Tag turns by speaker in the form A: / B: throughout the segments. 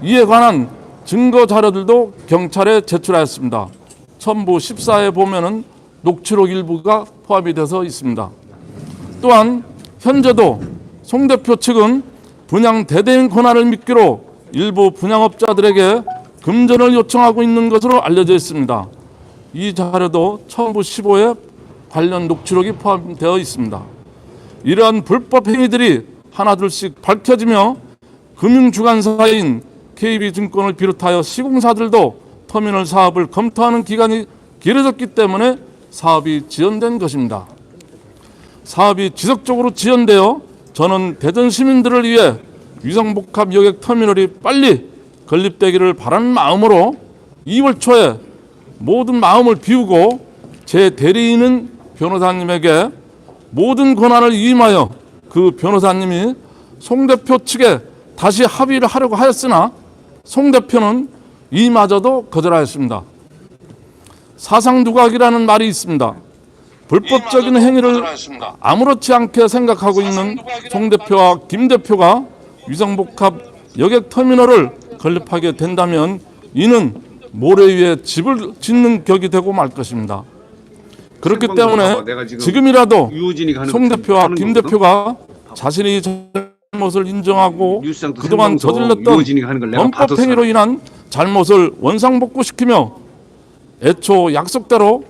A: 이에 관한 증거 자료들도 경찰에 제출하였습니다. 첨부 14에 보면은 녹취록 일부가 포함이 돼서 있습니다. 또한 현재도 송 대표 측은 분양 대대인 권한을 미끼로 일부 분양업자들에게 금전을 요청하고 있는 것으로 알려져 있습니다. 이 자료도 첨부 15에 관련 녹취록이 포함되어 있습니다. 이러한 불법 행위들이 하나둘씩 밝혀지며 금융주관사인 KB증권을 비롯하여 시공사들도 터미널 사업을 검토하는 기간이 길어졌기 때문에 사업이 지연된 것입니다. 사업이 지속적으로 지연되어 저는 대전 시민들을 위해 위성복합 여객 터미널이 빨리 건립되기를 바라는 마음으로 2월 초에 모든 마음을 비우고 제 대리인은 변호사님에게 모든 권한을 위임하여 그 변호사님이 송 대표 측에 다시 합의를 하려고 하였으나 송 대표는 이마저도 거절하였습니다. 사상두각이라는 말이 있습니다. 불법적인 행위를 아무렇지 않게 생각하고 있는 송 대표와 김 대표가 위성복합 여객터미널을 건립하게 된다면 이는 모래 위에 집을 짓는 격이 되고 말 것입니다. 그렇기 때문에 지금이라도 송 대표와 김 대표가 자신이 잘못을 인정하고 그동안 저질렀던 범법 행위로 인한 잘못을 원상복구시키며 애초 약속대로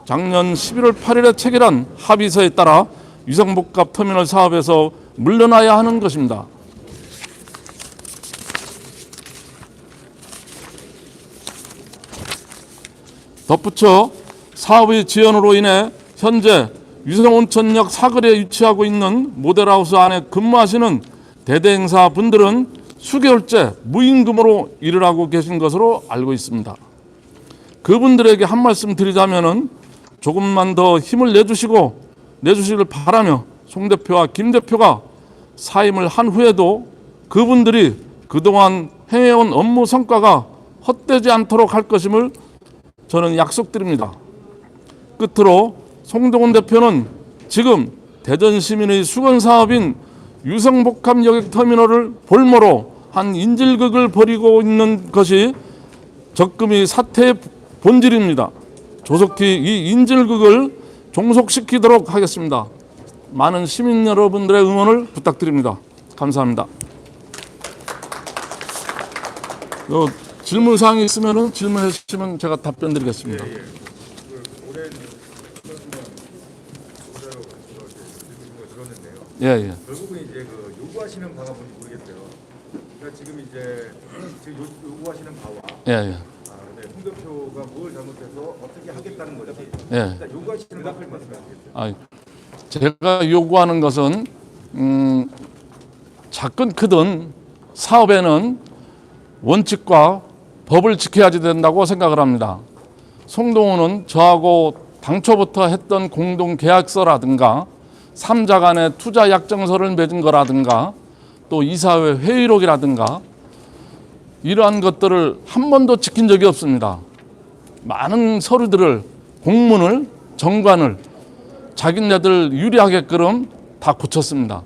A: 작년 11월 8일에 체결한 합의서에 따라 위성복합 터미널 사업에서 물러나야 하는 것입니다. 덧붙여 사업의 지연으로 인해 현재 위성온천역 사거리에 위치하고 있는 모델하우스 안에 근무하시는 대대행사 분들은 수개월째 무임금으로 일을 하고 계신 것으로 알고 있습니다. 그분들에게 한 말씀 드리자면은 조금만 더 힘을 내주시길 바라며 송 대표와 김 대표가 사임을 한 후에도 그분들이 그동안 행해온 업무 성과가 헛되지 않도록 할 것임을 저는 약속드립니다. 끝으로 송동훈 대표는 지금 대전 시민의 수건 사업인 위성복합 여객터미널을 볼모로 한 인질극을 벌이고 있는 것이 적금이 사태의 본질입니다. 조속히 이 인질극을 종속시키도록 하겠습니다. 많은 시민 여러분들의 응원을 부탁드립니다. 감사합니다. 질문 사항이 있으면 질문해 주시면 제가 답변 드리겠습니다. 예.
B: 결국은 이제 그 요구하시는 바가 뭔지 모르겠어요. 그러니까 지금 요구하시는 바와
A: 네,
B: 송 대표가 뭘 잘못해서 어떻게 하겠다는 거지.
A: 예.
B: 일단 요구하시는 바를 말씀하시겠어요.
A: 제가 요구하는 것은 작건 크든 사업에는 원칙과 법을 지켜야 된다고 생각을 합니다. 송동훈은 저하고 당초부터 했던 공동계약서라든가 3자 간의 투자 약정서를 맺은 거라든가 또 이사회 회의록이라든가 이러한 것들을 한 번도 지킨 적이 없습니다. 많은 서류들을 공문을 정관을 자기네들 유리하게끔 다 고쳤습니다.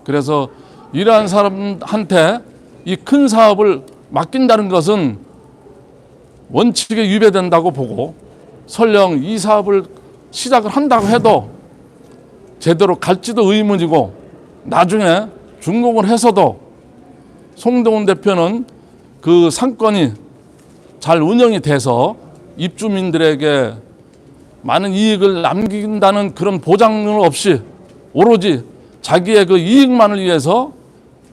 A: 그래서 이러한 사람한테 이 큰 사업을 맡긴다는 것은 원칙에 위배된다고 보고 설령 이 사업을 시작을 한다고 해도 제대로 갈지도 의문이고 나중에 준공을 해서도 송동훈 대표는 그 상권이 잘 운영이 돼서 입주민들에게 많은 이익을 남긴다는 그런 보장은 없이 오로지 자기의 그 이익만을 위해서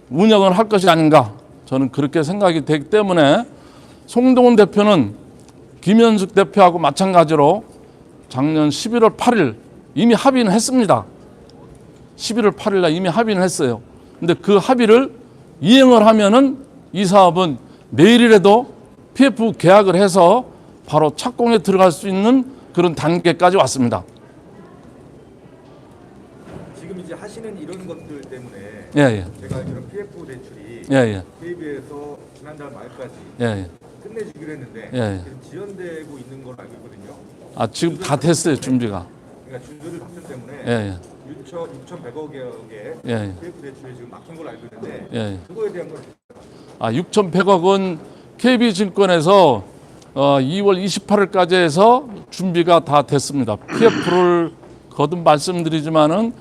A: 운영을 할 것이 아닌가 저는 그렇게 생각이 되기 때문에 송동훈 대표는 김현숙 대표하고 마찬가지로 작년 11월 8일 이미 합의는 했습니다. 11월 8일 날 이미 합의는 했어요. 근데 그 합의를 이행을 하면은 이 사업은 내일이라도 PF 계약을 해서 바로 착공에 들어갈 수 있는 그런 단계까지 왔습니다.
B: 지금 이제 하시는 이런 것들 때문에
A: 예.
B: 제가 이런 PF 대출이
A: 예.
B: KB에서 지난달 말까지
A: 예.
B: 끝내주기로 했는데
A: 예.
B: 지금 지연되고 있는 걸로 알고 있거든요.
A: 지금 다 됐어요, 준비가.
B: 그러니까 준비를 받기 때문에
A: 예.
B: 6,100억의
A: 예.
B: PF 대출이 지금 막힌 걸로 알고 있는데
A: 예.
B: 그거에 대한 건
A: 6,100억은 KB증권에서 2월 28일까지 해서 준비가 다 됐습니다. PF를 거듭 말씀드리지만은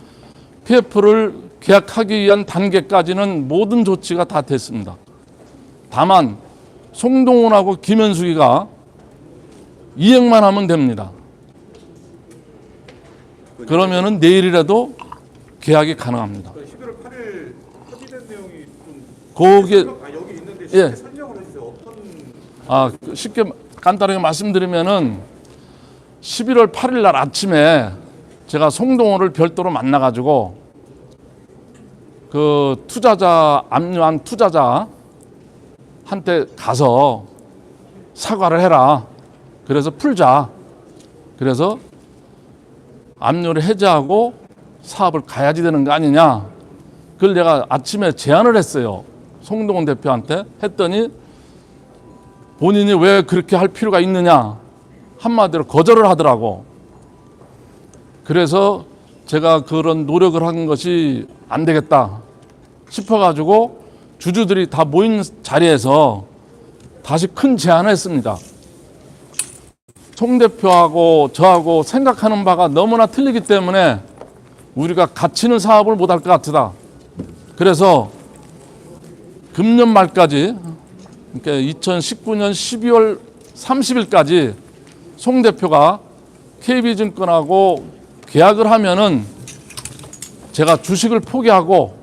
A: PF를 계약하기 위한 단계까지는 모든 조치가 다 됐습니다. 다만 송동훈하고 김현숙이가 이행만 하면 됩니다. 그러면은 내일이라도 계약이 가능합니다.
B: 11월 8일 합의된 내용이 좀
A: 거기에
B: 여기 있는데
A: 예.
B: 설명을 해주세요. 어떤
A: 쉽게 간단하게 말씀드리면은 11월 8일 날 아침에 제가 송동호를 별도로 만나가지고 그 투자자 압류한 투자자한테 가서 사과를 해라. 그래서 풀자. 그래서 압류를 해제하고 사업을 가야지 되는 거 아니냐. 그걸 내가 아침에 제안을 했어요. 송동훈 대표한테 했더니 본인이 왜 그렇게 할 필요가 있느냐 한마디로 거절을 하더라고. 그래서 제가 그런 노력을 한 것이 안 되겠다 싶어가지고 주주들이 다 모인 자리에서 다시 큰 제안을 했습니다. 송 대표하고 저하고 생각하는 바가 너무나 틀리기 때문에 우리가 같이 있는 사업을 못할 것 같다. 그래서 금년 말까지 그러니까 2019년 12월 30일까지 송 대표가 KB증권하고 계약을 하면은 제가 주식을 포기하고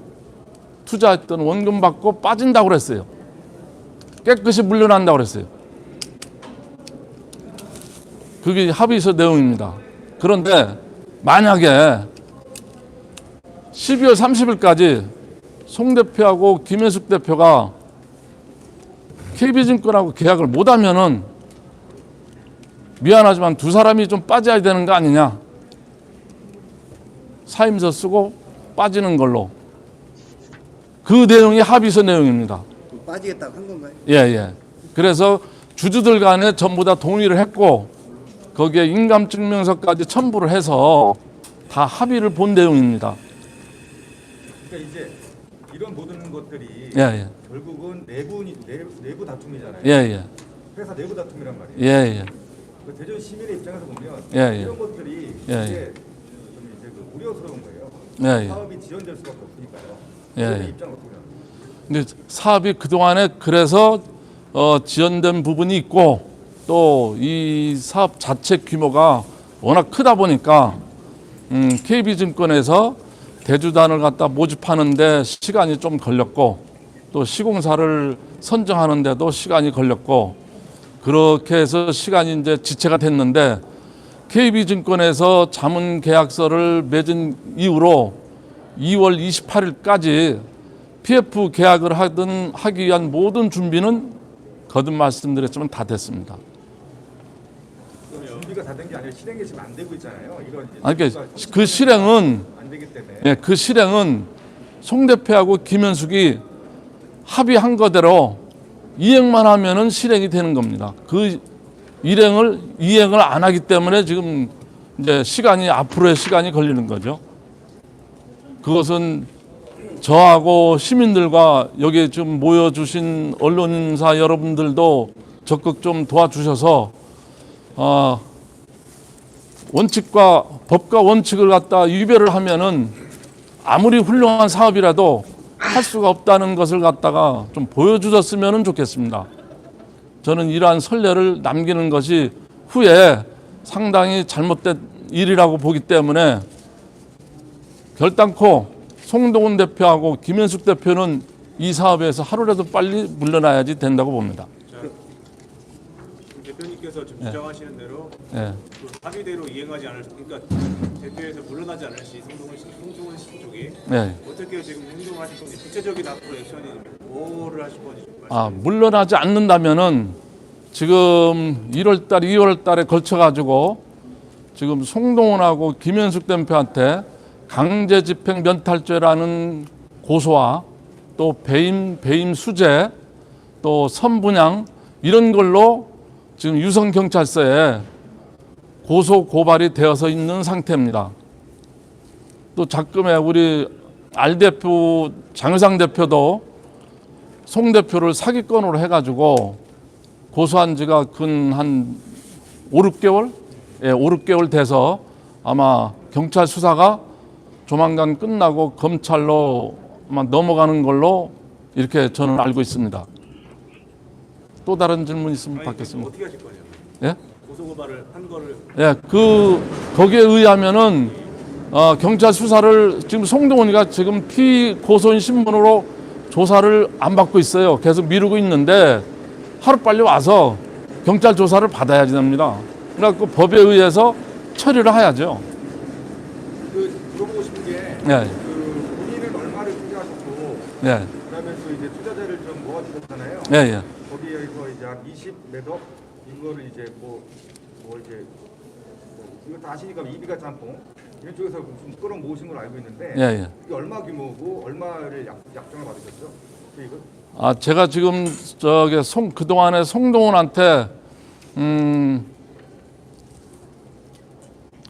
A: 투자했던 원금 받고 빠진다고 그랬어요. 깨끗이 물러난다고 그랬어요. 그게 합의서 내용입니다. 그런데 만약에 12월 30일까지 송 대표하고 김현숙 대표가 KB증권하고 계약을 못하면은 미안하지만 두 사람이 좀 빠져야 되는 거 아니냐. 사임서 쓰고 빠지는 걸로. 그 내용이 합의서 내용입니다.
C: 빠지겠다고 한 건가요?
A: 예. 그래서 주주들 간에 전부 다 동의를 했고 거기에 인감증명서까지 첨부를 해서 다 합의를 본 내용입니다.
B: 그러니까 이제 이런 모든 것들이
A: 예.
B: 결국은 내부 다툼이잖아요.
A: 예.
B: 회사 내부 다툼이란 말이에요.
A: 예.
B: 그 대전 시민의 입장에서 보면
A: 예.
B: 이런 것들이
A: 예.
B: 이제 그 우려스러운 거예요.
A: 예.
B: 사업이 지연될 수밖에 없으니까요.
A: 예.
B: 그 입장 어떻게 생각하세요?
A: 근데 사업이 그동안에 그래서 지연된 부분이 있고 또 이 사업 자체 규모가 워낙 크다 보니까 KB증권에서 대주단을 갖다 모집하는데 시간이 좀 걸렸고 또 시공사를 선정하는데도 시간이 걸렸고 그렇게 해서 시간이 이제 지체가 됐는데 KB증권에서 자문 계약서를 맺은 이후로 2월 28일까지 PF 계약을 하기 위한 모든 준비는 거듭 말씀드렸지만 다 됐습니다.
B: 준비가 다 된 게 아니라 실행이 지금 안 되고 있잖아요. 이런 이제
A: 그러니까 그 실행은
B: 안 되기 때문에
A: 그 실행은 송 대표하고 김현숙이 합의한 거대로 이행만 하면은 실행이 되는 겁니다. 그 이행을 안 하기 때문에 지금 이제 앞으로의 시간이 걸리는 거죠. 그것은 저하고 시민들과 여기 좀 모여주신 언론사 여러분들도 적극 좀 도와주셔서 원칙과 법과 원칙을 갖다 유배를 하면은 아무리 훌륭한 사업이라도 할 수가 없다는 것을 갖다가 좀 보여주셨으면 좋겠습니다. 저는 이러한 선례를 남기는 것이 후에 상당히 잘못된 일이라고 보기 때문에 결단코 송동훈 대표하고 김현숙 대표는 이 사업에서 하루라도 빨리 물러나야지 된다고 봅니다.
D: 대표님께서 지금 주장하시는 대로
A: 예.
D: 그 합의대로 이행하지 않을 그러니까 대표에서 물러나지 않을 시 송동훈 씨 쪽이
A: 네.
D: 어떻게 지금 행동하실 건지 구체적인 앞으로 액션이 뭐를 하실 건지 좀
A: 물러나지 않는다면은 지금 1월달, 2월달에 걸쳐가지고 지금 송동훈하고 김현숙 대표한테 강제집행 면탈죄라는 고소와 또 배임 수재 또 선분양 이런 걸로 지금 유성경찰서에 고소 고발이 되어서 있는 상태입니다. 또 작금에 우리 알 대표, 장유상 대표도 송 대표를 사기건으로 해가지고 고소한 지가 근 한 5, 6개월? 예, 5, 6개월 돼서 아마 경찰 수사가 조만간 끝나고 검찰로 아마 넘어가는 걸로 이렇게 저는 알고 있습니다. 또 다른 질문 있으면
D: 아니,
A: 받겠습니다.
D: 어떻게 하실 거냐?
A: 예?
D: 고소고발을 한 거를
A: 예, 거기에 의하면은 경찰 수사를 지금 송동훈이가 지금 피고소인 신분으로 조사를 안 받고 있어요. 계속 미루고 있는데 하루빨리 와서 경찰 조사를 받아야지 됩니다. 그러니까 그 법에 의해서 처리를 해야죠.
B: 물어보고 싶은 게
A: 예,
B: 본인은 얼마를 투자하셨고
A: 예,
B: 그다음에 또 이제 투자자를 좀 모아주셨잖아요.
A: 예, 예.
B: 거기에서 이제 한 20매덕 이거를 이제 뭐 이제 이거 다 아시니까 이비가 짬뽕 이런 쪽에서 좀 끌어모으신 걸로 알고 있는데
A: 예, 예.
B: 이게 얼마 규모고 얼마를 약정을 받으셨죠? 이거
A: 제가 지금 그동안에 송동훈한테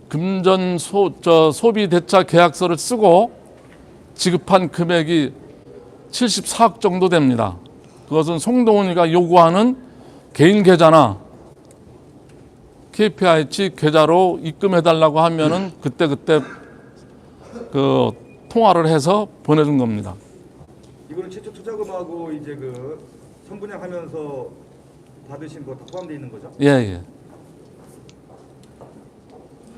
A: 금전 소비 대차 계약서를 쓰고 지급한 금액이 74억 정도 됩니다. 그것은 송동훈이가 요구하는 개인 계좌나 KPIH 계좌로 입금해달라고 하면은 그때 그 통화를 해서 보내준 겁니다.
B: 이거는 최초 투자금하고 이제 그 선분양하면서 받으신 거 다 포함되어 있는 거죠?
A: 예, 예.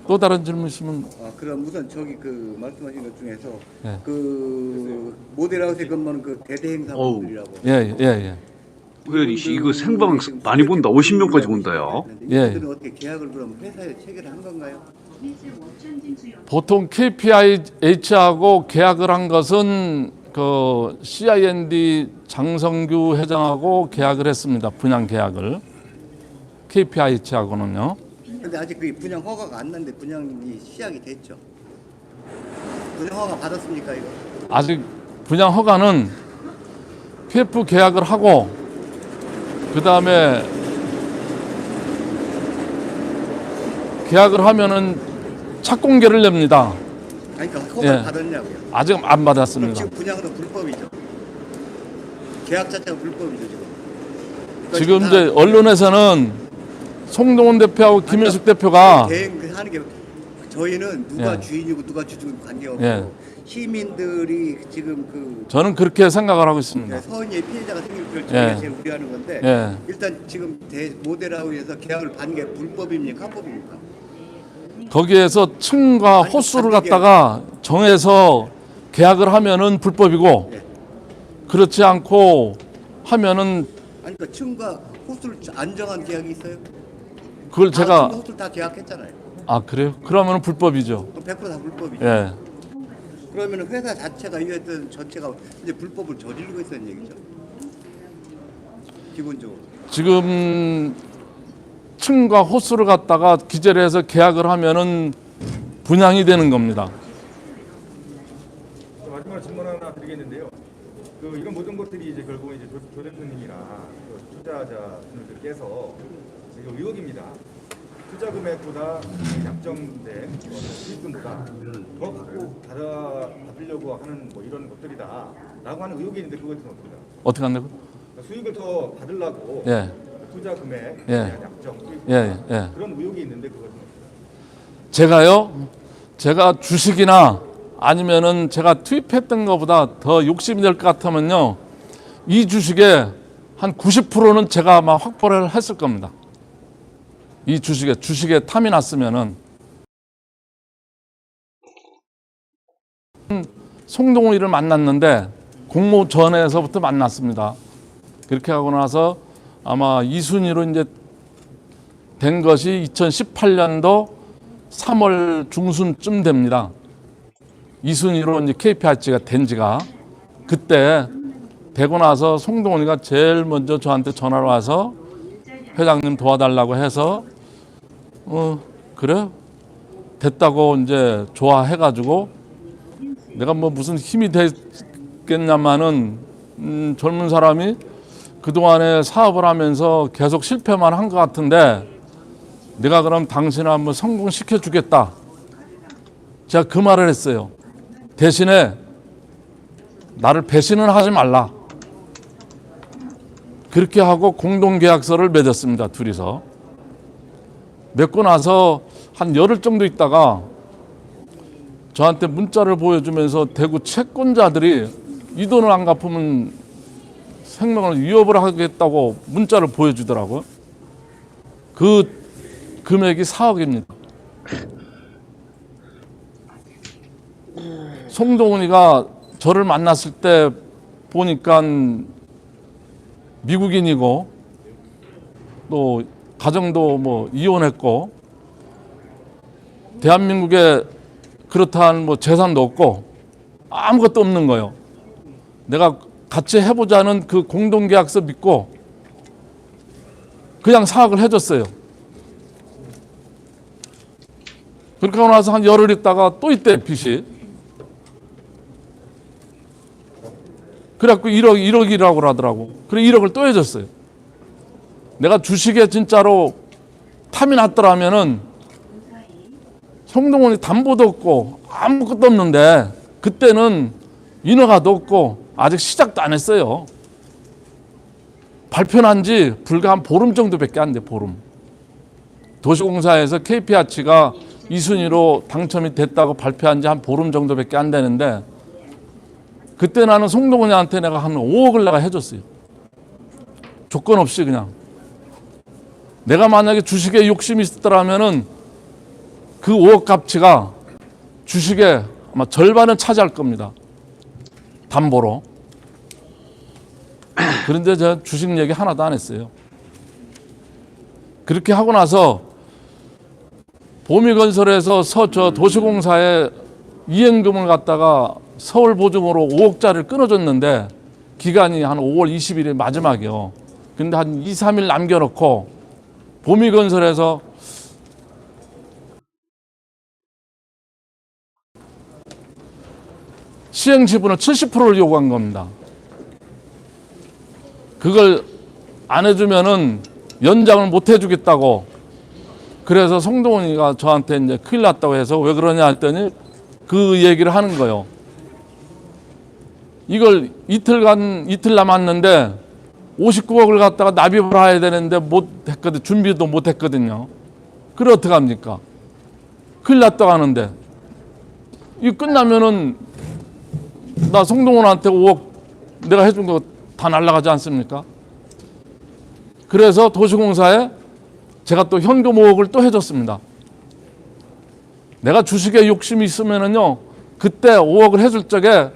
A: 또 다른 질문 있으면
C: 그럼 우선 저기 그 말씀하신 것 중에서
A: 예.
C: 그 모델하우스에 근무하는 그 대대행사분들이라고.
A: 예, 예, 예.
E: 의원님 이거 생방 많이 본다. 50명까지 본다요.
C: 예. 이들은 어떻게 계약을 그럼 회사에 체결을 한 건가요?
A: 보통 KPIH하고 계약을 한 것은 그 CIND 장성규 회장하고 계약을 했습니다. 분양 계약을. KPIH하고는요.
C: 근데 아직 그 분양 허가가 안 났는데 분양이 시작이 됐죠. 분양 허가 받았습니까 이거?
A: 아직 분양 허가는 PF 계약을 하고 그 다음에 계약을 하면은 착공계를 냅니다.
C: 아니 그러니까 허가
A: 예.
C: 받았냐고요?
A: 아직 안
C: 그럼
A: 받았습니다.
C: 지금 분양도 불법이죠. 계약 자체가 불법이죠 지금. 그러니까
A: 지금
C: 다
A: 이제 언론에서는 송동훈 대표하고 김현숙 대표가
C: 대행하는 게 저희는 누가
A: 예.
C: 주인이고 누가 주주는 관계없고
A: 예.
C: 시민들이 지금 그
A: 저는 그렇게 생각을 하고 있습니다.
C: 서은이의 피해자가 생길 걸
A: 예.
C: 저희가 제일 우려하는 건데
A: 예.
C: 일단 지금 모델하우스에서 계약을 받는 게 불법입니까? 합법입니까?
A: 거기에서 층과
C: 아니,
A: 호수를
C: 반대계-
A: 갖다가 정해서 계약을 하면은 불법이고
C: 예.
A: 그렇지 않고 하면은
C: 아니 그 층과 호수를 안정한 계약이 있어요?
A: 그걸
C: 다
A: 제가
C: 층과 호수를 다 계약했잖아요.
A: 그래요? 그러면은 불법이죠.
C: 그럼 100%다 불법이죠.
A: 예.
C: 그러면 회사 자체가 이랬던 전체가 이제 불법을 저지르고 있다는 얘기죠. 기본적으로.
A: 지금 층과 호수를 갖다가 기재를 해서 계약을 하면은 분양이 되는 겁니다.
B: 마지막 질문 하나 드리겠는데요. 이런 모든 것들이 이제 결국 이제 조 대표님이나 그 투자자분들께서 지금 의혹입니다. 투자 금액보다 약정된 수익금보다 더 받으려고 하는 뭐 이런 것들이다라고 하는 의혹이 있는데 그것은 어떻습니까?
A: 어떻게 한다고?
B: 수익을 더 받으려고
A: 예.
B: 투자 금액
A: 예.
B: 약정 수익
A: 예, 예.
B: 그런 의혹이 있는데 그것은 어떻습니까?
A: 제가요? 제가 주식이나 아니면은 제가 투입했던 것보다 더 욕심이 될 것 같으면요. 이 주식의 한 90%는 제가 아마 확보를 했을 겁니다. 이 주식에 탐이 났으면은 송동훈이를 만났는데 공모전에서부터 만났습니다. 그렇게 하고 나서 아마 2순위로 이제 된 것이 2018년도 3월 중순쯤 됩니다. 2순위로 이제 KPIH가 된 지가 그때 되고 나서 송동훈이가 제일 먼저 저한테 전화를 와서 회장님 도와달라고 해서 그래 됐다고 이제 좋아해가지고 내가 뭐 무슨 힘이 됐겠냐마는 젊은 사람이 그동안에 사업을 하면서 계속 실패만 한 것 같은데 내가 그럼 당신을 한번 성공시켜 주겠다. 제가 그 말을 했어요. 대신에 나를 배신은 하지 말라. 그렇게 하고 공동계약서를 맺었습니다. 둘이서. 맺고 나서 한 열흘 정도 있다가 저한테 문자를 보여주면서 대구 채권자들이 이 돈을 안 갚으면 생명을 위협을 하겠다고 문자를 보여주더라고요. 그 금액이 4억입니다. 송동훈이가 저를 만났을 때 보니까 미국인이고 또 가정도 뭐 이혼했고 대한민국에 그렇다는 뭐 재산도 없고 아무것도 없는 거예요. 내가 같이 해보자는 그 공동계약서 믿고 그냥 사학을 해줬어요. 그렇게 하고 나서 한 열흘 있다가 또 있대, 빚이. 그래갖고 1억이라고 하더라고. 그래 1억을 또 해줬어요. 내가 주식에 진짜로 탐이 났더라면은 송동훈이 담보도 없고 아무것도 없는데 그때는 인허가도 없고 아직 시작도 안 했어요. 발표한 지 불과 한 보름 정도밖에 안 돼, 보름. 도시공사에서 KP아치가 2순위로 당첨이 됐다고 발표한 지 한 보름 정도밖에 안 되는데 그때 나는 송동훈이한테 내가 한 5억을 내가 해줬어요. 조건 없이 그냥. 내가 만약에 주식에 욕심이 있었더라면은 그 5억 값치가 주식의 아마 절반은 차지할 겁니다. 담보로. 그런데 제가 주식 얘기 하나도 안 했어요. 그렇게 하고 나서 보미건설에서 저 도시공사에 이행금을 갖다가 서울보증으로 5억짜리를 끊어줬는데 기간이 한 5월 20일이 마지막이요. 근데 한 2, 3일 남겨놓고 보미건설에서 시행 지분을 70%를 요구한 겁니다. 그걸 안 해주면은 연장을 못 해주겠다고. 그래서 송동훈이가 저한테 이제 큰일 났다고 해서 왜 그러냐 했더니 그 얘기를 하는 거예요. 이걸 이틀 남았는데 59억을 갖다가 납입을 해야 되는데 못 했거든. 준비도 못 했거든요. 그래 어떡합니까? 큰일 났다고 하는데 이 끝나면은 나 송동훈한테 5억 내가 해준 거 다 날라가지 않습니까? 그래서 도시공사에 제가 또 현금 5억을 또 해줬습니다. 내가 주식에 욕심이 있으면은요, 그때 5억을 해줄 적에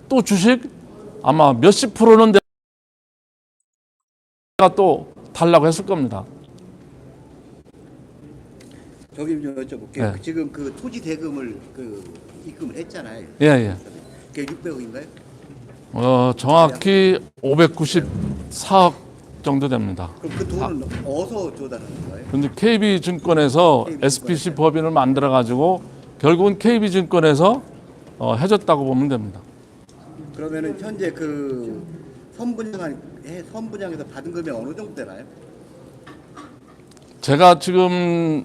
A: 또 주식 아마 몇십 프로는 내가 또 달라고 했을 겁니다.
C: 저기 좀 여쭤볼게요.
A: 네.
C: 지금 그 토지 대금을 입금을 했잖아요.
A: 예, 예.
C: 그게 600억인가요?
A: 정확히 594억 정도 됩니다.
C: 그럼 그 돈은 어디서 조달하는 거예요?
A: 근데 KB증권에서 SPC 법인을 만들어 가지고 결국은 KB증권에서 해줬다고 보면 됩니다.
C: 그러면은 현재 그 선분양에서 받은 금액 어느 정도 되나요?
A: 제가 지금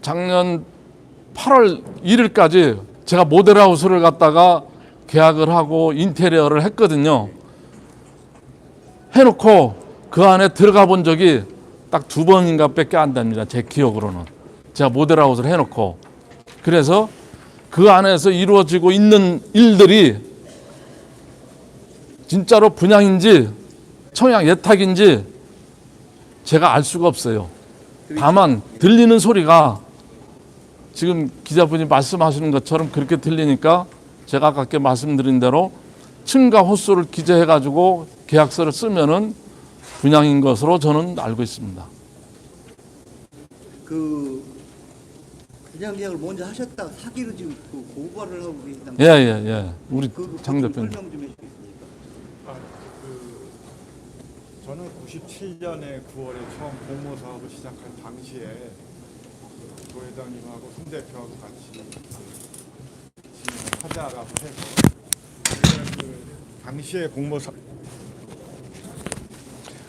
A: 작년 8월 1일까지 제가 모델하우스를 갖다가 계약을 하고 인테리어를 했거든요. 해놓고 그 안에 들어가 본 적이 딱 2번인가 밖에 안 됩니다. 제 기억으로는. 제가 모델하우스를 해놓고. 그래서 그 안에서 이루어지고 있는 일들이 진짜로 분양인지 청약 예탁인지 제가 알 수가 없어요. 다만 들리는 소리가 지금 기자분이 말씀하시는 것처럼 그렇게 들리니까 제가 아까 말씀드린 대로 층과 호수를 기재해가지고 계약서를 쓰면은 분양인 것으로 저는 알고 있습니다.
C: 그 분양 계약을 먼저 하셨다가 사기로 지금 그 고발을 하고 계시다는
A: 예, 예, 예. 우리 장 대표님.
C: 설명 좀 해주시겠습니까?
B: 저는 97년에 9월에 처음 공모 사업을 시작한 당시에 도 회장님하고 송 대표하고 같이 하자라고 해서 그 당시에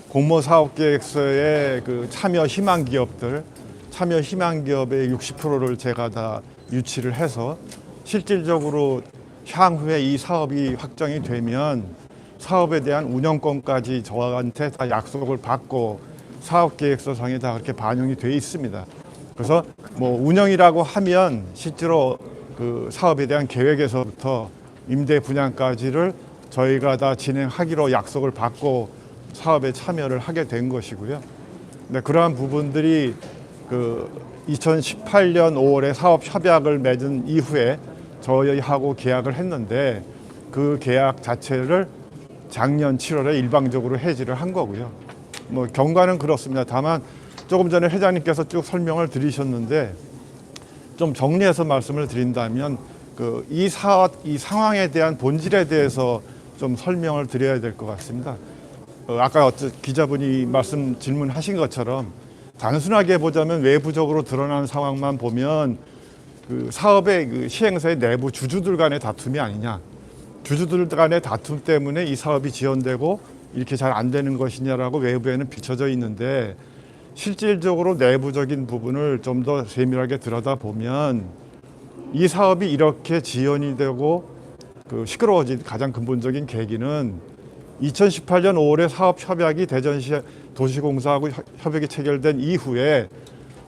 B: 공모 사업 계획서에 그 참여 희망 기업의 60%를 제가 다 유치를 해서 실질적으로
F: 향후에 이 사업이 확정이 되면 사업에 대한 운영권까지 저한테 다 약속을 받고 사업계획서상에 다 그렇게 반영이 돼 있습니다. 그래서 뭐 운영이라고 하면 실제로 그 사업에 대한 계획에서부터 임대 분양까지를 저희가 다 진행하기로 약속을 받고 사업에 참여를 하게 된 것이고요. 근데 그러한 부분들이 그 2018년 5월에 사업 협약을 맺은 이후에 저희하고 계약을 했는데 그 계약 자체를 작년 7월에 일방적으로 해지를 한 거고요. 뭐 경과는 그렇습니다. 다만 조금 전에 회장님께서 쭉 설명을 드리셨는데 좀 정리해서 말씀을 드린다면 그 이 상황에 대한 본질에 대해서 좀 설명을 드려야 될 것 같습니다. 아까 기자분이 질문하신 것처럼 단순하게 보자면 외부적으로 드러나는 상황만 보면 그 사업의 그 시행사의 내부 주주들 간의 다툼이 아니냐, 주주들 간의 다툼 때문에 이 사업이 지연되고 이렇게 잘 안 되는 것이냐라고 외부에는 비춰져 있는데 실질적으로 내부적인 부분을 좀 더 세밀하게 들여다보면 이 사업이 이렇게 지연이 되고 그 시끄러워진 가장 근본적인 계기는 2018년 5월에 사업 협약이 대전시 도시공사하고 협약이 체결된 이후에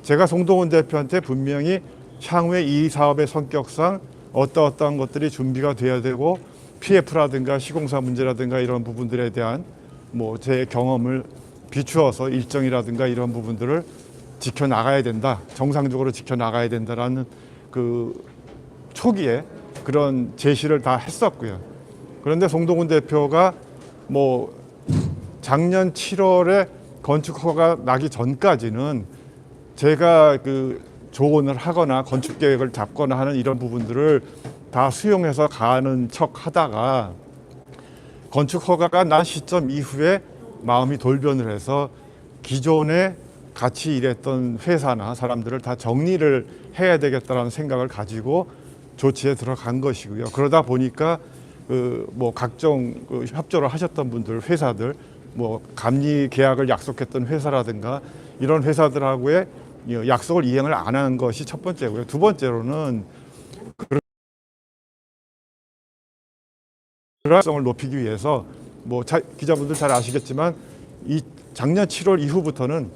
F: 제가 송동훈 대표한테 분명히 향후에 이 사업의 성격상 어떠한 것들이 준비가 돼야 되고 PF라든가 시공사 문제라든가 이런 부분들에 대한 뭐 제 경험을 비추어서 일정이라든가 이런 부분들을 지켜나가야 된다, 정상적으로 지켜나가야 된다라는 그 초기에 그런 제시를 다 했었고요. 그런데 송동훈 대표가 뭐 작년 7월에 건축 허가 나기 전까지는 제가 그 조언을 하거나 건축 계획을 잡거나 하는 이런 부분들을 다 수용해서 가는 척 하다가 건축 허가가 난 시점 이후에 마음이 돌변을 해서 기존에 같이 일했던 회사나 사람들을 다 정리를 해야 되겠다라는 생각을 가지고 조치에 들어간 것이고요. 그러다 보니까 그 뭐 각종 그 협조를 하셨던 분들, 회사들, 뭐 감리 계약을 약속했던 회사라든가 이런 회사들하고의 약속을 이행을 안 한 것이 첫 번째고요. 두 번째로는 불확성을 높이기 위해서 뭐 기자분들 잘 아시겠지만 이 작년 7월 이후부터는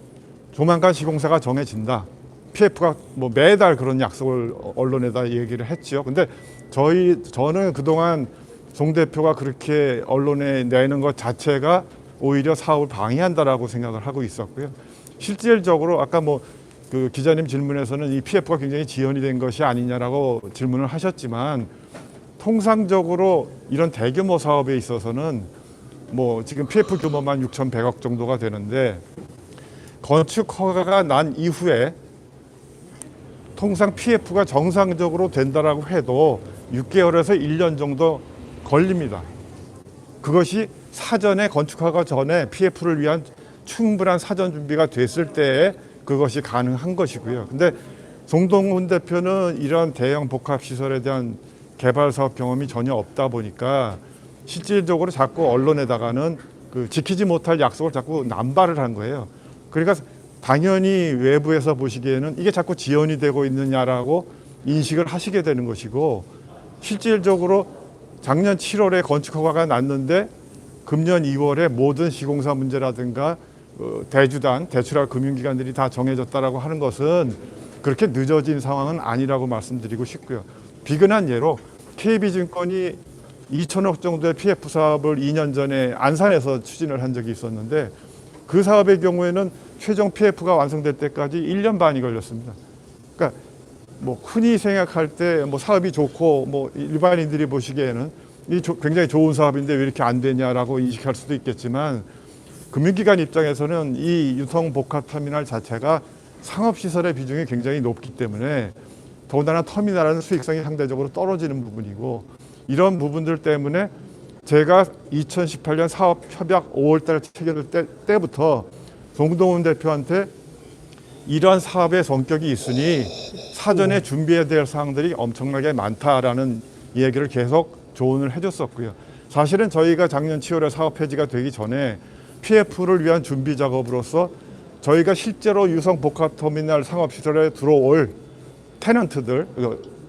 F: 조만간 시공사가 정해진다. PF가 뭐 매달 그런 약속을 언론에다 얘기를 했죠. 근데 저는 그동안 송 대표가 그렇게 언론에 내는 것 자체가 오히려 사업을 방해한다라고 생각을 하고 있었고요. 실질적으로 아까 뭐 그 기자님 질문에서는 이 PF가 굉장히 지연이 된 것이 아니냐라고 질문을 하셨지만 통상적으로 이런 대규모 사업에 있어서는 뭐 지금 PF 규모만 6,100억 정도가 되는데 건축 허가가 난 이후에 통상 PF가 정상적으로 된다라고 해도 6개월에서 1년 정도 걸립니다. 그것이 사전에 건축 허가 전에 PF를 위한 충분한 사전 준비가 됐을 때에 그것이 가능한 것이고요. 근데 송동훈 대표는 이런 대형 복합 시설에 대한 개발 사업 경험이 전혀 없다 보니까 실질적으로 자꾸 언론에다가는 그 지키지 못할 약속을 자꾸 남발을 한 거예요. 그러니까 당연히 외부에서 보시기에는 이게 자꾸 지연이 되고 있느냐라고 인식을 하시게 되는 것이고 실질적으로 작년 7월에 건축 허가가 났는데 금년 2월에 모든 시공사 문제라든가 대주단, 대출할 금융기관들이 다 정해졌다라고 하는 것은 그렇게 늦어진 상황은 아니라고 말씀드리고 싶고요. 비근한 예로 KB증권이 2천억 정도의 PF 사업을 2년 전에 안산에서 추진을 한 적이 있었는데 그 사업의 경우에는 최종 PF가 완성될 때까지 1년 반이 걸렸습니다. 그러니까 뭐 흔히 생각할 때 뭐 사업이 좋고 뭐 일반인들이 보시기에는 이 굉장히 좋은 사업인데 왜 이렇게 안 되냐라고 인식할 수도 있겠지만 금융기관 입장에서는 이 유성복합터미널 자체가 상업시설의 비중이 굉장히 높기 때문에 더군다나 터미널은 수익성이 상대적으로 떨어지는 부분이고 이런 부분들 때문에 제가 2018년 사업 협약 5월달 체결될 때부터 송동훈 대표한테 이러한 사업의 성격이 있으니 사전에 준비해야 될 사항들이 엄청나게 많다라는 얘기를 계속 조언을 해줬었고요. 사실은 저희가 작년 7월에 사업 폐지가 되기 전에 PF를 위한 준비 작업으로서 저희가 실제로 유성 복합터미널 상업시설에 들어올 테넌트들,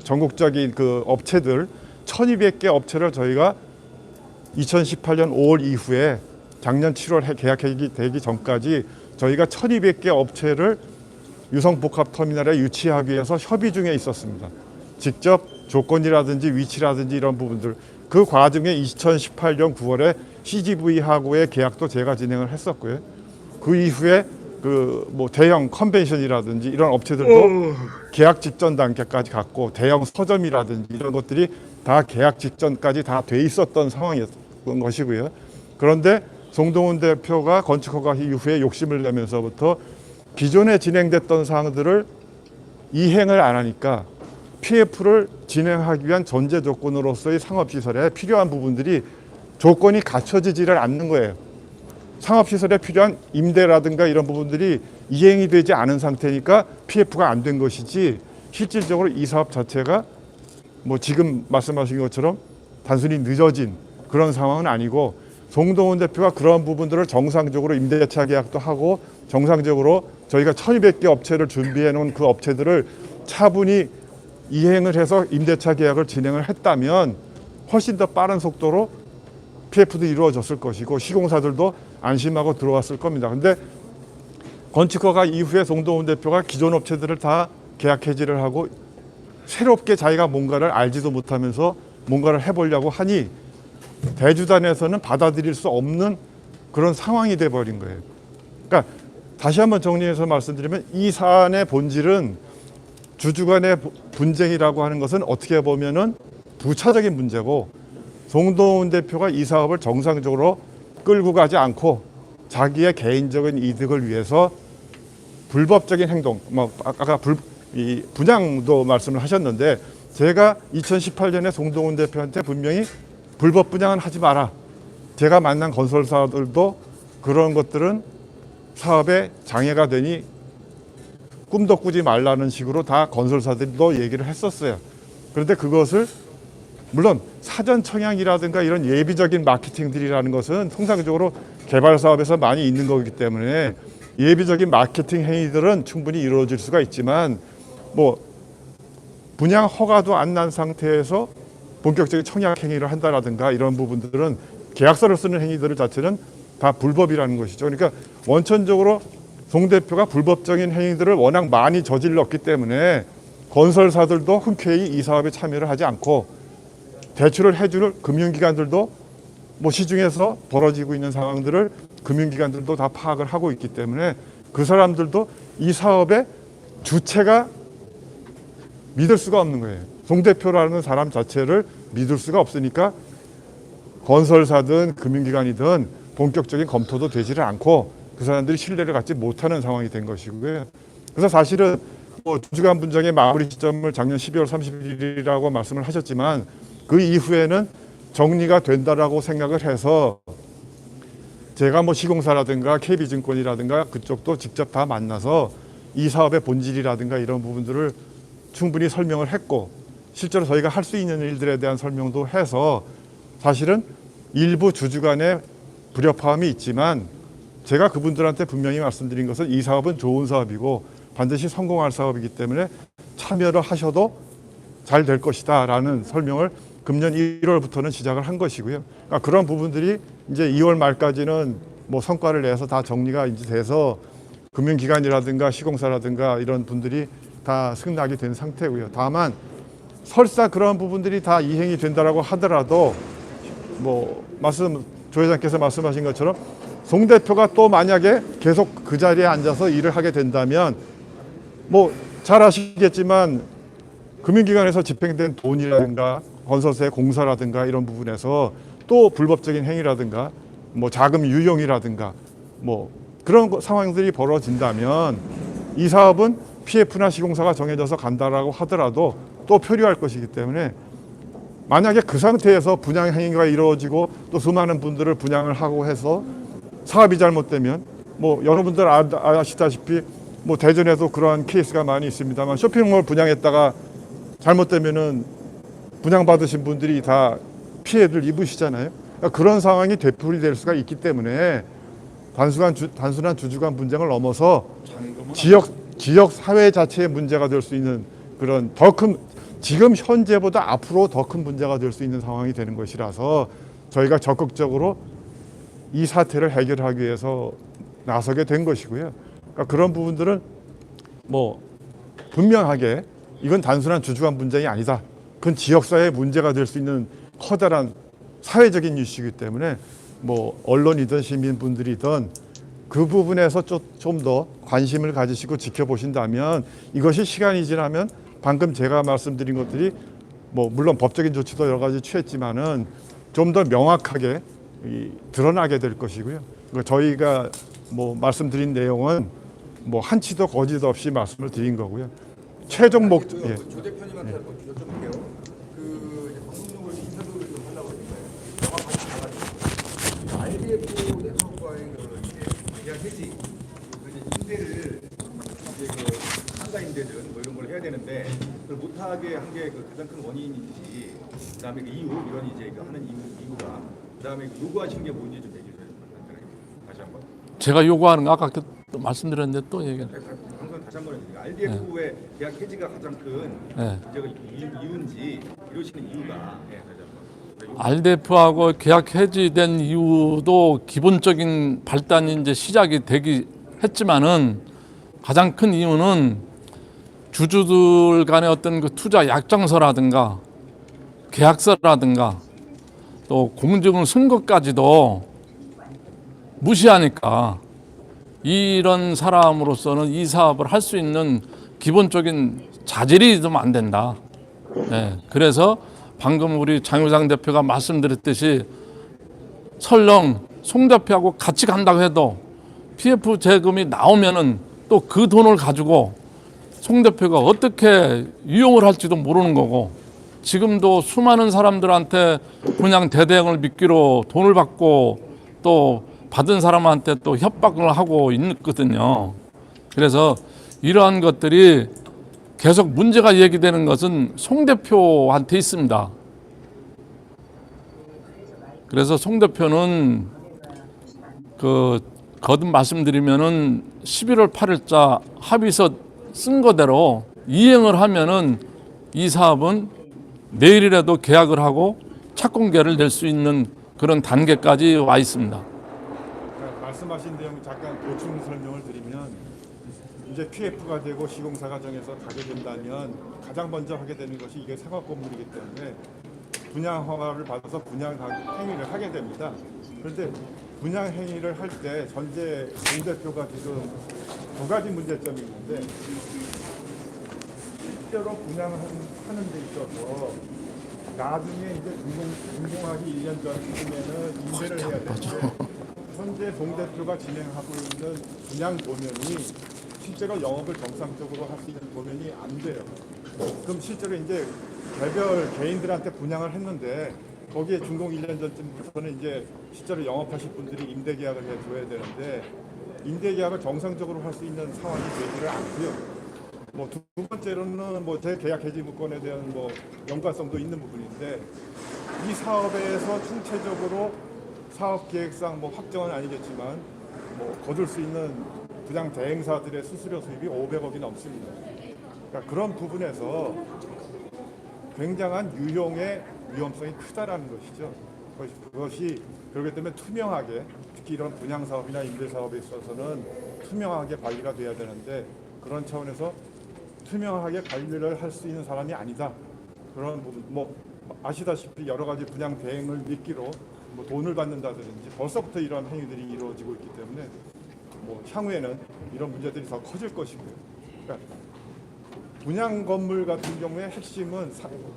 F: 전국적인 그 업체들 1200개 업체를 저희가 2018년 5월 이후에 작년 7월 계약이 되기 전까지 저희가 1200개 업체를 유성복합터미널에 유치하기 위해서 협의 중에 있었습니다. 직접 조건이라든지 위치라든지 이런 부분들, 그 과정에 2018년 9월에 CGV하고의 계약도 제가 진행을 했었고요. 그 이후에 뭐 대형 컨벤션이라든지 이런 업체들도 계약 직전 단계까지 갔고, 대형 서점이라든지 이런 것들이 다 계약 직전까지 다 돼 있었던 상황이었던 것이고요. 그런데 송동훈 대표가 건축허가 이후에 욕심을 내면서부터 기존에 진행됐던 사항들을 이행을 안 하니까 PF를 진행하기 위한 전제 조건으로서의 상업시설에 필요한 부분들이 조건이 갖춰지지를 않는 거예요. 상업시설에 필요한 임대라든가 이런 부분들이 이행이 되지 않은 상태니까 PF가 안 된 것이지, 실질적으로 이 사업 자체가 뭐 지금 말씀하신 것처럼 단순히 늦어진 그런 상황은 아니고, 송동훈 대표가 그런 부분들을 정상적으로 임대차 계약도 하고 정상적으로 저희가 1200개 업체를 준비해 놓은 그 업체들을 차분히 이행을 해서 임대차 계약을 진행을 했다면 훨씬 더 빠른 속도로 PF도 이루어졌을 것이고 시공사들도 안심하고 들어왔을 겁니다. 근데 건축허가 이후에 송동훈 대표가 기존 업체들을 다 계약 해지를 하고 새롭게 자기가 뭔가를 알지도 못하면서 뭔가를 해보려고 하니 대주단에서는 받아들일 수 없는 그런 상황이 돼버린 거예요. 그러니까 다시 한번 정리해서 말씀드리면, 이 사안의 본질은 주주 간의 분쟁이라고 하는 것은 어떻게 보면은 부차적인 문제고, 송동훈 대표가 이 사업을 정상적으로 끌고 가지 않고 자기의 개인적인 이득을 위해서 불법적인 행동, 뭐 아까 분양도 말씀을 하셨는데, 제가 2018년에 송동훈 대표한테 분명히 불법 분양은 하지 마라. 제가 만난 건설사들도 그런 것들은 사업에 장애가 되니 꿈도 꾸지 말라는 식으로 다 건설사들도 얘기를 했었어요. 그런데 그것을 물론 사전 청약이라든가 이런 예비적인 마케팅들이라는 것은 통상적으로 개발 사업에서 많이 있는 거기 때문에 예비적인 마케팅 행위들은 충분히 이루어질 수가 있지만, 뭐 분양 허가도 안 난 상태에서 본격적인 청약 행위를 한다라든가 이런 부분들은, 계약서를 쓰는 행위들 자체는 다 불법이라는 것이죠. 그러니까 원천적으로 송 대표가 불법적인 행위들을 워낙 많이 저질렀기 때문에 건설사들도 흔쾌히 이 사업에 참여를 하지 않고, 대출을 해줄 금융기관들도 뭐 시중에서 벌어지고 있는 상황들을 금융기관들도 다 파악을 하고 있기 때문에 그 사람들도 이 사업의 주체가 믿을 수가 없는 거예요. 송 대표라는 사람 자체를 믿을 수가 없으니까 건설사든 금융기관이든 본격적인 검토도 되지를 않고 그 사람들이 신뢰를 갖지 못하는 상황이 된 것이고요. 그래서 사실은 뭐 주주간 분쟁의 마무리 시점을 작년 12월 31일이라고 말씀을 하셨지만, 그 이후에는 정리가 된다라고 생각을 해서 제가 뭐 시공사라든가 KB증권이라든가 그쪽도 직접 다 만나서 이 사업의 본질이라든가 이런 부분들을 충분히 설명을 했고, 실제로 저희가 할 수 있는 일들에 대한 설명도 해서, 사실은 일부 주주 간의 불협화음이 있지만 제가 그분들한테 분명히 말씀드린 것은 이 사업은 좋은 사업이고 반드시 성공할 사업이기 때문에 참여를 하셔도 잘 될 것이다 라는 설명을 금년 1월부터는 시작을 한 것이고요. 그러니까 그런 부분들이 이제 2월 말까지는 뭐 성과를 내서 다 정리가 이제 돼서 금융기관이라든가 시공사라든가 이런 분들이 다 승낙이 된 상태고요. 다만 설사 그런 부분들이 다 이행이 된다라고 하더라도 뭐 조 회장께서 말씀하신 것처럼 송 대표가 또 만약에 계속 그 자리에 앉아서 일을 하게 된다면, 뭐 잘 아시겠지만 금융기관에서 집행된 돈이라든가 건설사의 공사라든가 이런 부분에서 또 불법적인 행위라든가 뭐 자금 유용이라든가 뭐 그런 상황들이 벌어진다면 이 사업은 PF나 시공사가 정해져서 간다라고 하더라도 또 표류할 것이기 때문에, 만약에 그 상태에서 분양 행위가 이루어지고 또 수많은 분들을 분양을 하고 해서 사업이 잘못되면, 뭐 여러분들 아시다시피 뭐 대전에도 그러한 케이스가 많이 있습니다만, 쇼핑몰 분양했다가 잘못되면은 분양받으신 분들이 다 피해를 입으시잖아요. 그러니까 그런 상황이 되풀이될 수가 있기 때문에 단순한 주주간 분쟁을 넘어서 지역 사회 자체의 문제가 될 수 있는 그런 더 큰 지금 현재보다 앞으로 더 큰 문제가 될 수 있는 상황이 되는 것이라서 저희가 적극적으로 이 사태를 해결하기 위해서 나서게 된 것이고요. 그러니까 그런 부분들은 뭐 분명하게 이건 단순한 주주관 분쟁이 아니다. 그건 지역사회의 문제가 될 수 있는 커다란 사회적인 이슈이기 때문에 뭐 언론이든 시민분들이든 그 부분에서 좀 더 관심을 가지시고 지켜보신다면 이것이 시간이 지나면 방금 제가 말씀드린 것들이 뭐 물론 법적인 조치도 여러 가지 취했지만은 좀 더 명확하게 드러나게 될 것이고요. 저희가 뭐 말씀드린 내용은 뭐 한치도 거짓 없이 말씀을 드린 거고요. 최종 목적 예.
B: 조 대표님한테 한번 여쭤볼게요. 그 이제 방송국을 인터뷰를 좀 하려고 했는데 영화 같이 IDF 네트워크와의 그 이제 계약 해지, 그 이제 임대를 이제 그 상가 임대든 뭐 이런 걸 해야 되는데 그걸 못하게 한 게 그 가장 큰 원인인지, 그다음에 그 이유 이런 이제 그 하는 이유가, 그다음에 요구하신 게 뭔지 좀 얘기해 주세요. 다시 한번.
A: 제가 요구하는 거 아까 또 말씀드렸는데 또 얘기해.
B: 방금 다시 한번 해주세요. RDF의 계약 해지가 가장 큰
A: 네.
B: 문제가 이유인지, 이러시는 이유가. 네, 다시 한번.
A: RDF하고 계약 해지된 이유도 기본적인 발단이 이제 시작이 되기 했지만은 가장 큰 이유는 주주들 간의 어떤 그 투자 약정서라든가 계약서라든가 또 공증을 쓴 것까지도 무시하니까 이런 사람으로서는 이 사업을 할 수 있는 기본적인 자질이 좀 안 된다. 네, 그래서 방금 우리 장효상 대표가 말씀드렸듯이 설령 송 대표하고 같이 간다고 해도 PF 재금이 나오면은 또 그 돈을 가지고 송 대표가 어떻게 이용을 할지도 모르는 거고, 지금도 수많은 사람들한테 그냥 대대형을 미끼로 돈을 받고 또 받은 사람한테 또 협박을 하고 있거든요. 그래서 이러한 것들이 계속 문제가 얘기되는 것은 송 대표한테 있습니다. 그래서 송 대표는 그 거듭 말씀드리면은 11월 8일자 합의서 쓴 거대로 이행을 하면은 이 사업은 내일이라도 계약을 하고 착공계를 낼 수 있는 그런 단계까지 와 있습니다.
F: 말씀하신 내용 잠깐 보충 설명을 드리면 이제 PF가 되고 시공사가 정해서 가게 된다면 가장 먼저 하게 되는 것이 이게 상업 건물이기 때문에 분양 허가를 받아서 분양 행위를 하게 됩니다. 그런데 분양 행위를 할 때 전제 송 대표가 지금 두 가지 문제점이 있는데, 실제로 분양하는 데 있어서 나중에 이제 준공하기 1년 전쯤에는 임대를 해야 되는데 현재 송 대표가 진행하고 있는 분양 도면이 실제로 영업을 정상적으로 할 수 있는 도면이 안 돼요. 그럼 실제로 이제 개별 개인들한테 분양을 했는데 거기에 준공 1년 전쯤부터는 이제 실제로 영업하실 분들이 임대 계약을 해줘야 되는데 임대 계약을 정상적으로 할 수 있는 상황이 되지를 않고요. 뭐 두 번째로는 뭐 재계약 해지 무건에 대한 뭐 연관성도 있는 부분인데 이 사업에서 총체적으로 사업 계획상 뭐 확정은 아니겠지만 뭐 거둘 수 있는 분양 대행사들의 수수료 수입이 500억이 넘습니다. 그러니까 그런 부분에서 굉장한 유용의 위험성이 크다라는 것이죠. 그것이 그렇기 때문에 투명하게, 특히 이런 분양 사업이나 임대 사업에 있어서는 투명하게 관리가 돼야 되는데 그런 차원에서 투명하게 관리를 할 수 있는 사람이 아니다. 그런 부분 뭐 아시다시피 여러 가지 분양 대행을 미끼로 뭐 돈을 받는다든지 벌써부터 이런 행위들이 이루어지고 있기 때문에 뭐 향후에는 이런 문제들이 더 커질 것이고요. 그러니까 분양 건물 같은 경우에 핵심은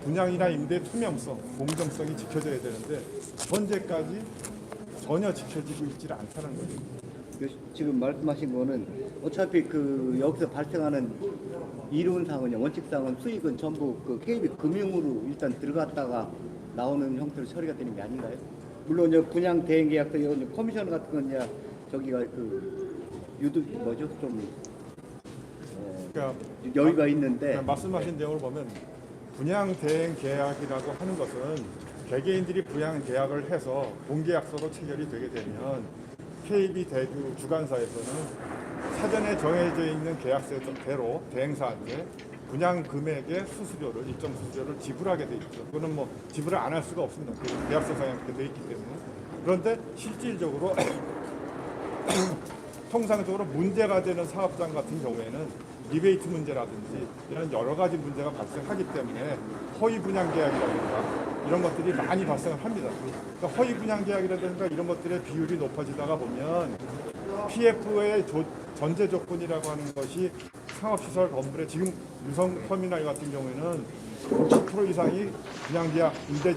F: 분양이나 임대 투명성, 공정성이 지켜져야 되는데 현재까지 전혀 지켜지고 있지 않다는 거죠.
C: 지금 말씀하신 거는 어차피 그 여기서 발생하는 이론상은요, 원칙상은 수익은 전부 그 KB 금융으로 일단 들어갔다가 나오는 형태로 처리가 되는 게 아닌가요? 물론 이제 분양 대행 계약서 커미션 같은 건 이제 저기가 그 유도 뭐죠 좀
F: 그러니까
C: 여유가 있는데,
F: 그러니까 말씀하신 내용을 보면 분양 대행 계약이라고 하는 것은 개개인들이 분양 계약을 해서 공계약서로 체결이 되게 되면 KB 대주 주관사에서는 사전에 정해져 있는 계약서대로 대행사한테 분양 금액의 수수료를 일정 수수료를 지불하게 돼 있죠. 그거는 뭐 지불을 안 할 수가 없습니다. 그 계약서상에 그렇게 돼 있기 때문에. 그런데 실질적으로 통상적으로 문제가 되는 사업장 같은 경우에는 리베이트 문제라든지 이런 여러 가지 문제가 발생하기 때문에 허위 분양 계약이라든가 이런 것들이 많이 발생을 합니다. 그러니까 허위 분양 계약이라든가 이런 것들의 비율이 높아지다가 보면 PF의 전제 조건이라고 하는 것이 상업시설 건물의 지금 유성터미널 같은 경우에는 10% 이상이 분양계약, 임대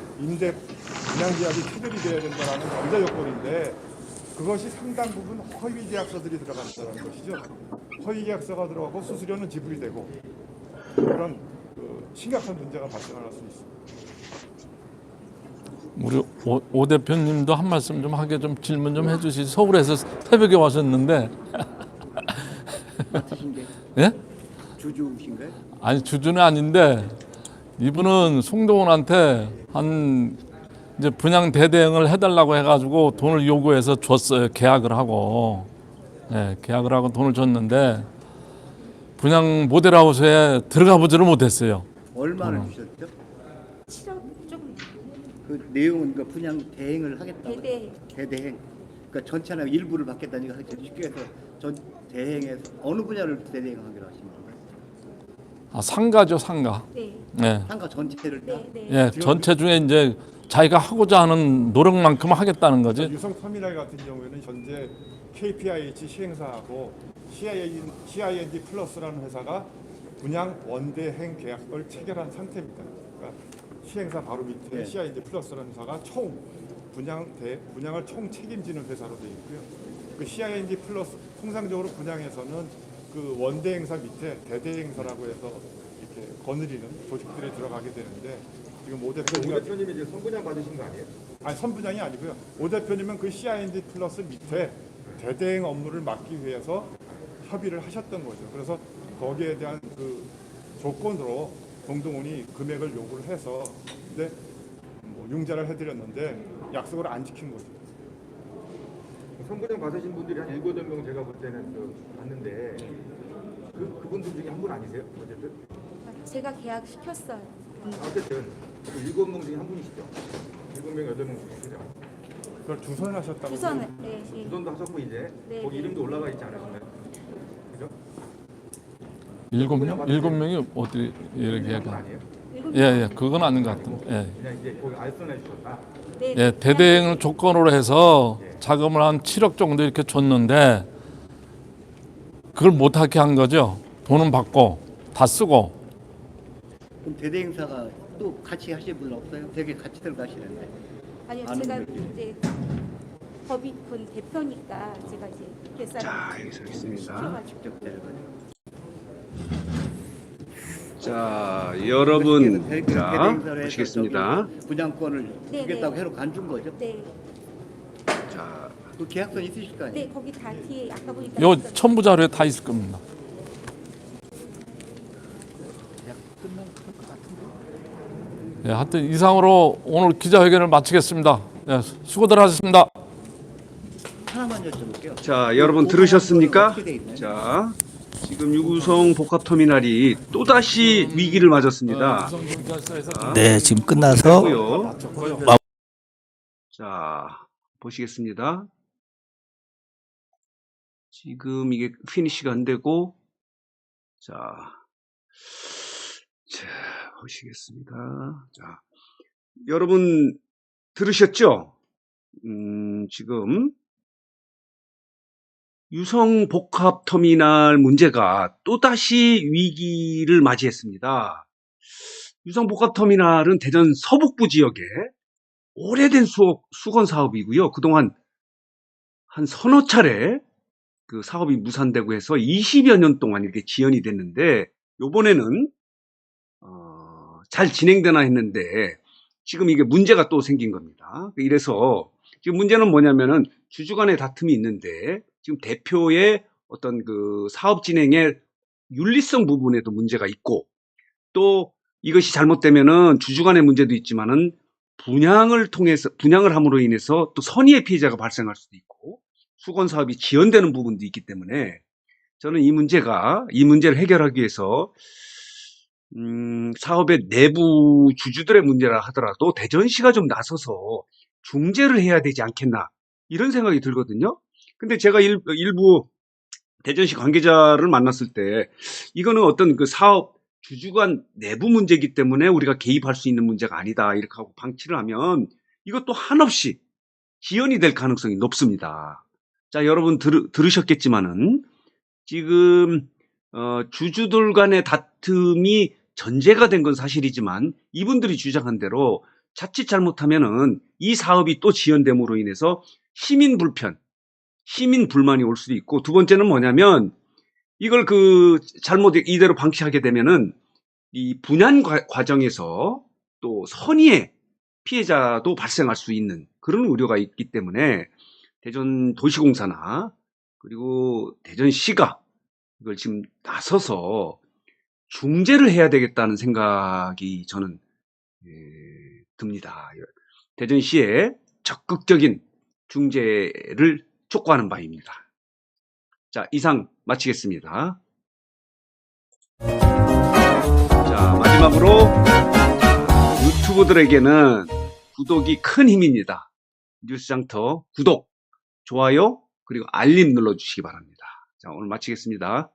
F: 분양계약이 체결이 돼야 된다는 전제 조건인데 그것이 상당 부분 허위 계약서들이 들어간다는 것이죠. 허위 계약서가 들어가고 수수료는 지불이 되고 그런 심각한 문제가 발생할 수 있습니다.
A: 우리 오 대표님도 한 말씀 좀 하게 좀 질문 좀 해주시지. 서울에서 새벽에 와셨는데.
C: 맡으신 게
A: 예?
C: 주주신가요?
A: 아니 주주는 아닌데 이분은 송동훈한테 한 이제 분양 대대행을 해달라고 해가지고 돈을 요구해서 줬어요. 계약을 하고. 예, 계약을 하고 돈을 줬는데 분양 모델하우스에 들어가 보지를 못했어요.
C: 얼마를 주셨죠?
G: 7억 조금
C: 그 내용은 그 분양 대행을 하겠다고.
G: 대대행.
C: 그러니까 전체나 일부를 받겠다니까 쉽게 해서 전 대행에서 어느 분야를 대대행하기로 하신 건가요?
A: 아, 상가죠, 상가.
G: 네.
A: 예,
C: 상가 전체를 다.
G: 네.
A: 예, 전체 중에 이제 자기가 하고자 하는 노력만큼 하겠다는 거지.
F: 유성터미널 같은 경우에는 현재 KPIH 시행사하고 CIND 플러스라는 회사가 분양 원대행 계약을 체결한 상태입니다. 그러니까 시행사 바로 밑에
C: 네.
F: CIND 플러스라는 회사가 총 분양을 총 책임지는 회사로 되어 있고요. 그 CIND 플러스 통상적으로 분양에서는 그 원대행사 밑에 대대행사라고 해서 이렇게 거느리는 조직들에 들어가게 되는데 지금 오
B: 오
F: 대표님과
B: 대표님이 이제 선분양 받으신 거 아니에요?
F: 아니 선분양이 아니고요. 오 대표님은 그 CIND 플러스 밑에 대대행 업무를 맡기 위해서 협의를 하셨던 거죠. 그래서 거기에 대한 그 조건으로 동동훈이 금액을 요구를 해서 근데 뭐 융자를 해드렸는데 약속을 안 지킨 거죠.
B: 선분양 받으신 분들이 한 7-8명 제가 볼 때는 봤는데 그분들 중에 한 분 아니세요? 어쨌든
G: 제가 계약 시켰어요.
B: 어쨌든 7명 중에 한 분이시죠? 7명, 8명 중이시죠?
F: 그걸 주선하셨다고.
G: 우선은 네. 네.
B: 주선도 하셨고 이제
G: 네,
B: 거기
G: 네.
B: 이름도 올라가 있지 않으신가요? 그죠?
A: 7명? 7명이 어떻게 이렇게
B: 그분
A: 약간.
B: 아니에요?
G: 일곱
A: 예, 예, 그건 아닌 것 같은데. 예.
B: 그냥 이제 거기 알선해 주셨다.
G: 네.
A: 예, 대대행을 조건으로 해서 자금을 한 7억 정도 이렇게 줬는데 그걸 못하게 한 거죠. 돈은 받고 다 쓰고.
C: 그럼 대대행사가 또 같이 하실 분 없어요? 되게 같이 들어가시는데.
G: 아니요,
C: 아는
G: 제가
C: 분들이.
G: 이제 법인분 대표니까 제가 이제
E: 자,
G: 결산을
E: 여기서 있습니다.
G: 시켜가지고.
C: 직접 데려가지고.
E: 자, 여러분,
C: 그러니까
E: 자,
C: 대대행사로 해서
E: 보시겠습니다.
C: 저기 분양권을
G: 네,
C: 주겠다고
G: 네.
C: 해로 간준 거죠?
G: 네.
E: 자,
C: 그 계약서 있으실 거 아니에요?
G: 네, 거기 다 뒤에 아까 보니까
A: 요
G: 있었는데.
A: 첨부 자료에 다 있을 겁니다. 예, 하여튼 이상으로 오늘 기자회견을 마치겠습니다. 예, 수고들 하셨습니다.
C: 하나만 여쭤볼게요.
E: 자, 여러분
C: 그
E: 들으셨습니까?
C: 어떻게 돼 있나요?
E: 자, 지금 유구성 복합터미널이 또다시 위기를 맞았습니다.
H: 네, 지금 끝나서
E: 고요. 자, 보시겠습니다. 지금 이게 피니시가 안 되고, 자, 보시겠습니다. 자, 여러분 들으셨죠? 지금 유성 복합터미널 문제가 또다시 위기를 맞이했습니다. 유성 복합터미널은 대전 서북부 지역에 오래된 수건 사업이고요. 그동안 한 서너 차례 그 사업이 무산되고 해서 20여 년 동안 이렇게 지연이 됐는데, 요번에는 잘 진행되나 했는데 지금 이게 문제가 또 생긴 겁니다. 이래서 지금 문제는 뭐냐면은 주주 간의 다툼이 있는데 지금 대표의 어떤 그 사업 진행의 윤리성 부분에도 문제가 있고, 또 이것이 잘못되면은 주주 간의 문제도 있지만은 분양을 함으로 인해서 또 선의의 피해자가 발생할 수도 있고 수건 사업이 지연되는 부분도 있기 때문에 저는 이 문제를 해결하기 위해서 사업의 내부 주주들의 문제라 하더라도 대전시가 좀 나서서 중재를 해야 되지 않겠나 이런 생각이 들거든요. 근데 제가 일부 대전시 관계자를 만났을 때 이거는 어떤 그 사업 주주 간 내부 문제이기 때문에 우리가 개입할 수 있는 문제가 아니다 이렇게 하고 방치를 하면 이것도 한없이 지연이 될 가능성이 높습니다. 자, 여러분 들으셨겠지만은 지금 주주들 간의 다툼이 전제가 된 건 사실이지만 이분들이 주장한 대로 자칫 잘못하면은 이 사업이 또 지연됨으로 인해서 시민 불편, 시민 불만이 올 수도 있고, 두 번째는 뭐냐면 이걸 잘못 이대로 방치하게 되면은 이 분양 과정에서 또 선의의 피해자도 발생할 수 있는 그런 우려가 있기 때문에 대전도시공사나 그리고 대전시가 이걸 지금 나서서 중재를 해야 되겠다는 생각이 저는 듭니다. 대전시의 적극적인 중재를 촉구하는 바입니다. 자, 이상 마치겠습니다. 자, 마지막으로 유튜브들에게는 구독이 큰 힘입니다. 뉴스장터 구독, 좋아요, 그리고 알림 눌러주시기 바랍니다. 자, 오늘 마치겠습니다.